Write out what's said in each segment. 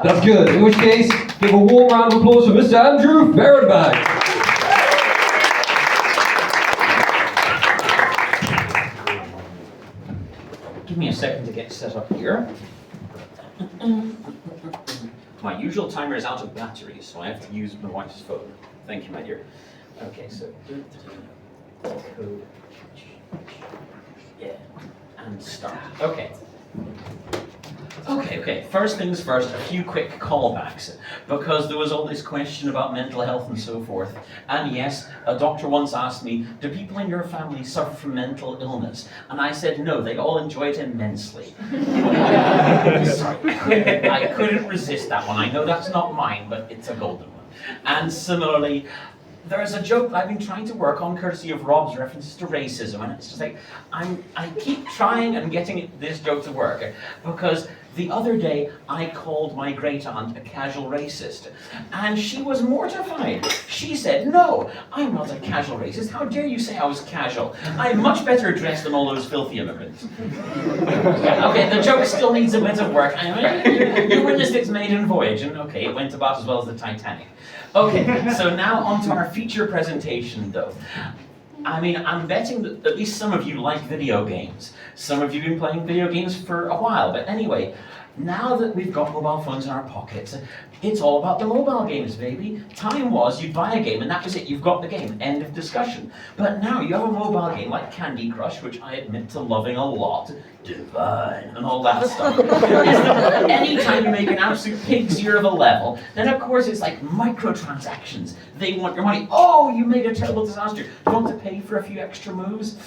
That's good. In which case, give a warm round of applause for Mr. Andrew Fahrenbach. Give me a second to get set up here. My usual timer is out of battery, so I have to use my wife's phone. Thank you, my dear. Okay, so code, yeah, and start. Okay. Okay. First things first, a few quick callbacks, because there was all this question about mental health and so forth. And yes, a doctor once asked me, do people in your family suffer from mental illness? And I said no, they all enjoy it immensely. Sorry, I couldn't resist that one. I know that's not mine, but it's a golden one. And similarly, there's a joke that I've been trying to work on, courtesy of Rob's references to racism, and it's just like, I keep trying and getting this joke to work, because the other day I called my great aunt a casual racist, and she was mortified. She said, no, I'm not a casual racist. How dare you say I was casual? I'm much better dressed than all those filthy immigrants. Yeah, okay, the joke still needs a bit of work. I mean, you witnessed its maiden voyage, and okay, it went about as well as the Titanic. Okay, so now on to our feature presentation though. I mean, I'm betting that at least some of you like video games. Some of you have been playing video games for a while, but anyway, now that we've got mobile phones in our pockets, it's all about the mobile games, baby. Time was you'd buy a game and that was it, you've got the game, end of discussion. But now you have a mobile game like Candy Crush, which I admit to loving a lot, Divine, and all that stuff. Anytime you make an absolute pig's ear of a level, then of course it's like microtransactions. They want your money. Oh, you made a terrible disaster. Do you want to pay for a few extra moves?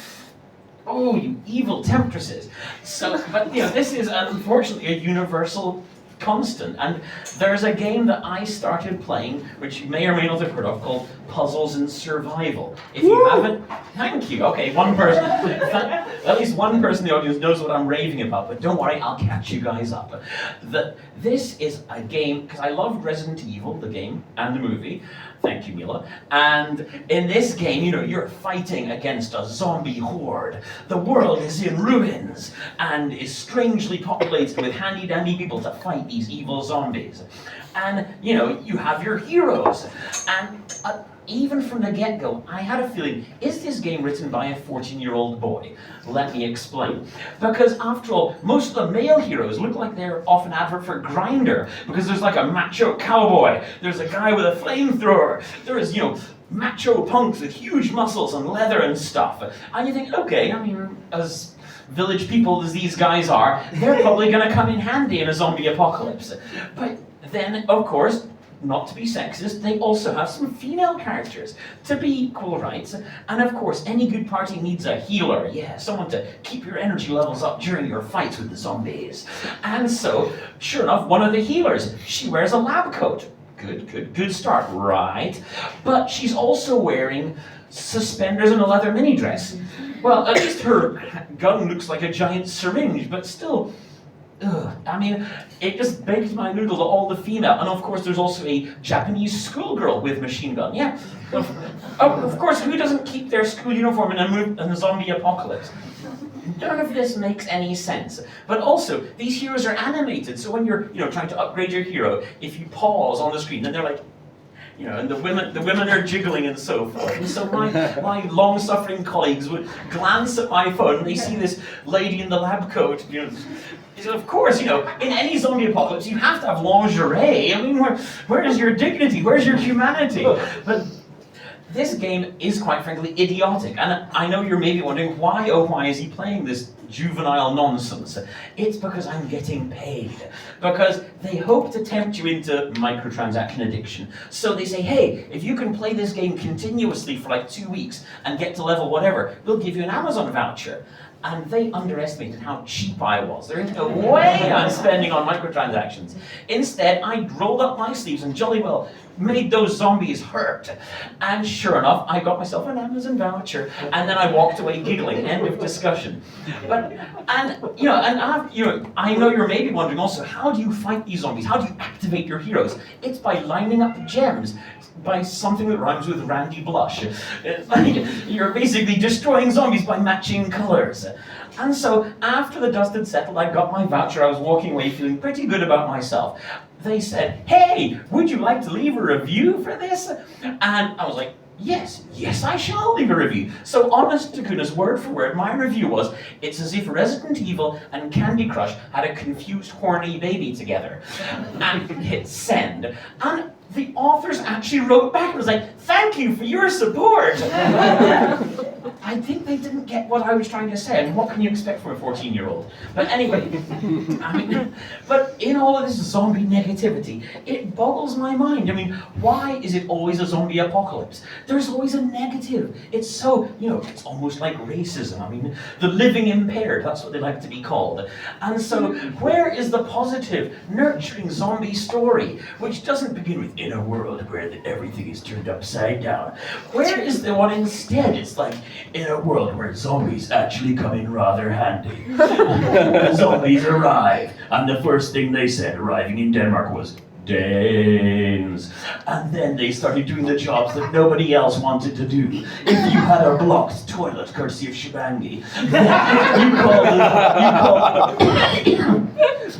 Oh, you evil temptresses. So, but you know, this is unfortunately a universal constant. And there's a game that I started playing, which you may or may not have heard of, called Puzzles and Survival. If you haven't, thank you. Okay, one person, at least one person in the audience knows what I'm raving about, but don't worry, I'll catch you guys up. This is a game, because I loved Resident Evil, the game, and the movie. Thank you, Mila. And in this game, you know, you're fighting against a zombie horde. The world is in ruins and is strangely populated with handy-dandy people to fight these evil zombies. And, you know, you have your heroes. And even from the get-go, I had a feeling, is this game written by a 14-year-old boy? Let me explain. Because after all, most of the male heroes look like they're off an advert for Grindr, because there's like a macho cowboy, there's a guy with a flamethrower, there's, you know, macho punks with huge muscles and leather and stuff. And you think, okay, I mean, as village people as these guys are, they're probably going to come in handy in a zombie apocalypse. But then, of course, not to be sexist, they also have some female characters to be equal rights. And of course, any good party needs a healer. Yeah, someone to keep your energy levels up during your fights with the zombies. And so, sure enough, one of the healers, she wears a lab coat. Good start, right? But she's also wearing suspenders and a leather mini dress. Well, at least her gun looks like a giant syringe, but still, I mean, it just begs my noodle to all the female. And of course, there's also a Japanese schoolgirl with machine gun. Yeah, of course, who doesn't keep their school uniform in a zombie apocalypse? None of this makes any sense. But also, these heroes are animated, so when you're, you know, trying to upgrade your hero, if you pause on the screen, then they're like, you know, and the women are jiggling and so forth. And so my long-suffering colleagues would glance at my phone and they see this lady in the lab coat, you know. So of course, you know, in any zombie apocalypse, you have to have lingerie. I mean, where is your dignity? Where's your humanity? But this game is, quite frankly, idiotic. And I know you're maybe wondering, why, oh why is he playing this juvenile nonsense? It's because I'm getting paid. Because they hope to tempt you into microtransaction addiction. So they say, hey, if you can play this game continuously for like 2 weeks and get to level whatever, we'll give you an Amazon voucher. And they underestimated how cheap I was. There ain't no way I'm spending on microtransactions. Instead, I rolled up my sleeves and jolly well made those zombies hurt. And sure enough, I got myself an Amazon voucher, and then I walked away giggling. End of discussion. I know you're maybe wondering also, how do you fight these zombies? How do you activate your heroes? It's by lining up gems. By something that rhymes with Randy Blush. You're basically destroying zombies by matching colors. And so, after the dust had settled, I got my voucher, I was walking away feeling pretty good about myself. they said, "Hey, would you like to leave a review for this?" And I was like, yes, I shall leave a review. So honest to goodness, word for word, my review was, it's as if Resident Evil and Candy Crush had a confused, horny baby together. And hit send. And the authors actually wrote back and was like, "Thank you for your support." I think they didn't get what I was trying to say, and what can you expect from a 14-year-old? But anyway, but in all of this zombie negativity, it boggles my mind. I mean, why is it always a zombie apocalypse? There's always a negative. It's so, it's almost like racism. I mean, the living impaired, that's what they like to be called. And so, where is the positive, nurturing zombie story, which doesn't begin with, in a world where everything is turned upside down? Where is the one instead? It's like, in a world where zombies actually come in rather handy. The zombies arrive, and the first thing they said arriving in Denmark was, "Danes." And then they started doing the jobs that nobody else wanted to do. If you had a blocked toilet, courtesy of Shibangi,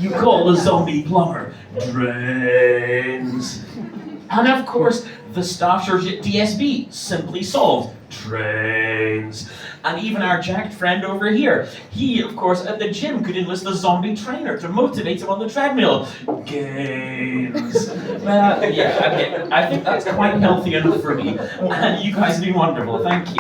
you call the zombie plumber drains. And of course, the staff shortage at DSB simply solved trains. And even our jacked friend over here, he, of course, at the gym could enlist a zombie trainer to motivate him on the treadmill. Games. Yeah, I think that's quite healthy enough for me. And you guys have been wonderful. Thank you.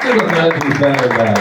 Give a hand to Barry Bag.